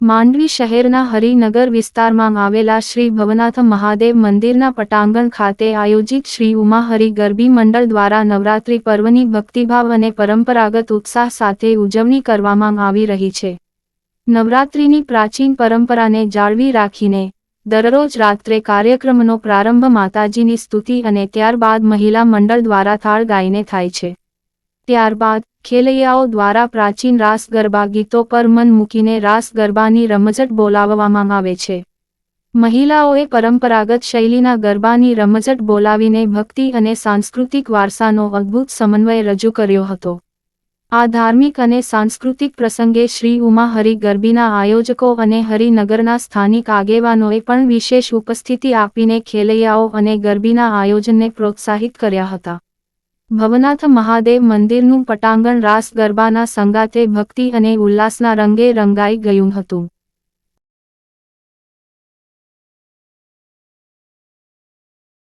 માંડવી શહેરના હરિનગર વિસ્તારમાં આવેલા શ્રી ભવનાથ મહાદેવ મંદિરના પટાંગણ ખાતે આયોજિત શ્રી ઉમા હરિ ગરબી મંડળ દ્વારા નવરાત્રિ પર્વની ભક્તિભાવ અને પરંપરાગત ઉત્સાહ સાથે ઉજવણી કરવામાં આવી રહી છે। નવરાત્રિની પ્રાચીન પરંપરાને જાળવી રાખીને દરરોજ રાત્રે કાર્યક્રમનો પ્રારંભ માતાજીની સ્તુતિ અને ત્યારબાદ મહિલા મંડળ દ્વારા થાળ ગાઈને થાય છે। ત્યારબાદ ખેલૈયાઓ દ્વારા પ્રાચીન રાસ ગરબા ગીતો પર મન મૂકીને રાસ ગરબાની રમઝટ બોલાવવામાં આવે છે। મહિલાઓએ પરંપરાગત શૈલીના ગરબાની રમઝટ બોલાવીને ભક્તિ અને સાંસ્કૃતિક વારસાનો અદ્ભુત સમન્વય રજૂ કર્યો હતો। આ ધાર્મિક અને સાંસ્કૃતિક પ્રસંગે શ્રી ઉમા હરિ ગરબીના આયોજકો અને હરિનગરના સ્થાનિક આગેવાનોએ પણ વિશેષ ઉપસ્થિતિ આપીને ખેલૈયાઓ અને ગરબીના આયોજનને પ્રોત્સાહિત કર્યા હતા। ભવનાથ મહાદેવ મંદિરનું પટાંગણ રાસ ગરબાના સંગાતે ભક્તિ અને ઉલ્લાસના રંગે રંગાઈ ગયું હતું।